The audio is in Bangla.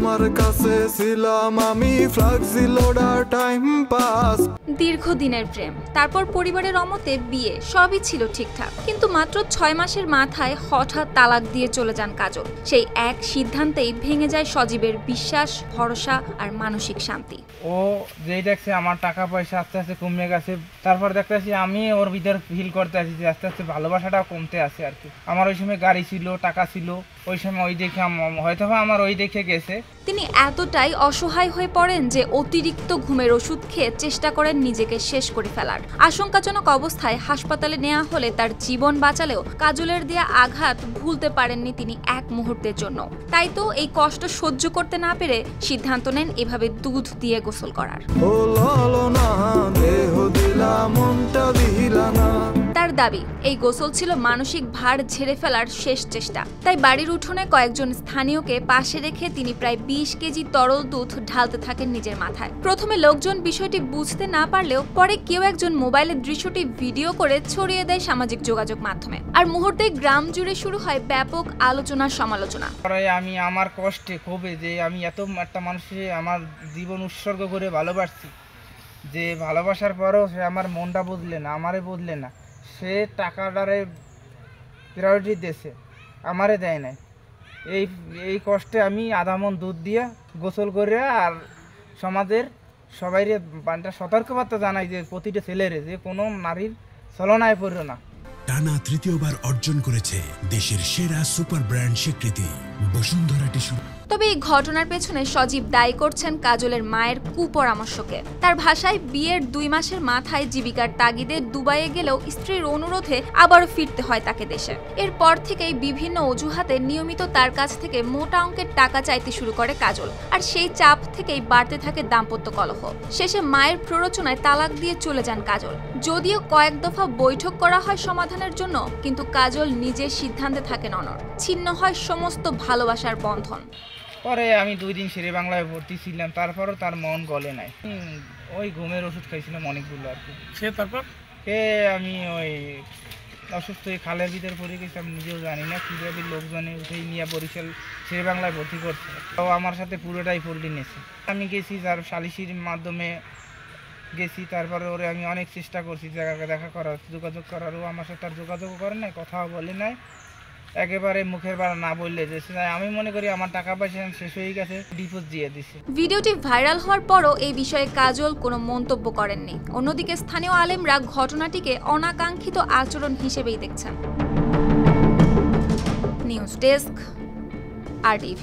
তোমার কাছে ছিলাম আমি ফ্লাক্সি লোডার টাইম পাস। দীর্ঘদিনের প্রেম, তারপর পরিবারের অমতে বিয়ে, সবই ছিল ঠিকঠাক, কিন্তু মাত্র 6 মাসের মাথায় হঠাৎ তালাক দিয়ে চলে যান কাজল। সেই এক সিদ্ধান্তেই ভেঙে যায় সজীবের বিশ্বাস, ভরসা আর মানসিক শান্তি। ও যেই দেখছে আমার টাকা পয়সা আস্তে আস্তে কমে গেছে, তারপর দেখতেছি আমি ওর ভিতর ফিল করতে আছি যে আস্তে আস্তে ভালোবাসাটাও কমতে আছে আর কি। আমার ওই সময় গাড়ি ছিল, টাকা ছিল, ওই সময় ওই দেখে হয়তো আমার ওই দেখে গেছে। তিনি এতটাই অসহায় হয়ে পড়েন যে অতিরিক্ত ঘুমের ওষুধ খেয়ে চেষ্টা করেন নিজেকে শেষ করে ফেলার। আশঙ্কাজনক অবস্থায় হাসপাতালে নেওয়া হলে তার জীবন বাঁচালেও কাজলের দেয়া আঘাত ভুলতে পারেননি তিনি এক মুহূর্তের জন্য। তাই তো এই কষ্ট সহ্য করতে না পেরে সিদ্ধান্ত নেন এভাবে দুধ দিয়ে গোসল করার। তার দাবি এই গোসল ছিল মানসিক ভার ঝেড়ে ফেলার শেষ চেষ্টা। তাই বাড়ির উঠোনে কয়েকজন স্থানীয়কে পাশে রেখে তিনি প্রায় 20 কেজি তরল দুধ ঢালতে থাকেন নিজের মাথায়। প্রথমে লোকজন বিষয়টি বুঝতে না পারলেও পরে কেউ একজন মোবাইলে দৃশ্যটি ভিডিও করে ছড়িয়ে দেয় সামাজিক যোগাযোগ মাধ্যমে, আর মুহূর্তে গ্রাম জুড়ে শুরু হয় ব্যাপক আলোচনা সমালোচনা। আমি আমার কষ্টে ক্ষোভে যে আমি এত একটা মানুষকে আমার জীবন উৎসর্গ করে ভালোবাসছি, যে ভালোবাসার পরেও সে আমার মনটা বদলে না, আমারে বদলে না, সে টাকাটারে প্রায়োরিটি দিয়েছে, আমারে দেয় নাই। এই কষ্টে আমি আধা মন দুধ দিয়ে গোসল করে আর সমাজের সবাইরে সতর্কবার্তা জানাই যে প্রতিটা ছেলেরে যে কোনো নারীর ছলনায় পড়ো না। টানা তৃতীয়বার অর্জন করেছে দেশের সেরা সুপার ব্র্যান্ড স্বীকৃতি বসুন্ধরা টিস্যু। তবে এই ঘটনার পেছনে সজীব দায়ী করছেন কাজলের মায়ের কুপরামর্শকে। তার ভাষায় বিয়ের 2 মাসের মাথায় জীবিকার তাগিদে দুবাইয়ে গেলেও স্ত্রীর অনুরোধে আবারও ফিরতে হয় তাকে দেশে। এরপর থেকেই বিভিন্ন অজুহাতে নিয়মিত তার কাছ থেকে মোটা অঙ্কের টাকা চাইতে শুরু করে কাজল, আর সেই চাপ থেকেই বাড়তে থাকে দাম্পত্য কলহ। শেষে মায়ের প্ররোচনায় তালাক দিয়ে চলে যান কাজল। যদিও কয়েক দফা বৈঠক করা হয় সমাধানের জন্য, কিন্তু কাজল নিজের সিদ্ধান্তে থাকেন অনড়। ছিন্ন হয় সমস্ত ভালোবাসার বন্ধন। পরে আমি 2 দিন শেরে বাংলায় ভর্তি ছিলাম, তারপরও তার মন গলে নাই। ওই ঘুমের ওষুধ খাইছিলাম অনেকগুলো আর কি। তারপর আমি ওই অসুস্থ হয়ে খালের ভিতরে পড়ে গেছি, আমি নিজেও জানি না কীভাবে লোকজনে উঠেই নিয়ে বরিশাল শেরে বাংলায় ভর্তি করছে। তো আমার সাথে পুরোটাই পল্টি নিয়েছে। আমি গেছি যার সালিশির মাধ্যমে গেছি, তারপরে ওরে আমি অনেক চেষ্টা করছি জায়গাকে দেখা করার, যোগাযোগ করার। ও আমার সাথে আর যোগাযোগও করে নাই, কথাও বলে নাই, একেবারে মুখের বার না বললে যেছে। আমি মনে করি আমার টাকা পয়সা শেষ হয়ে গেছে, ডিপোজিট দিয়ে দিছে। ভিডিওটি ভাইরাল হওয়ার পরও এই বিষয়ে কাজল কোনো মন্তব্য করেননি। অন্যদিকে স্থানীয় আলেমরা ঘটনাটিকে অনাকাঙ্ক্ষিত আচরণ হিসেবেই দেখছেন। News desk, RTV।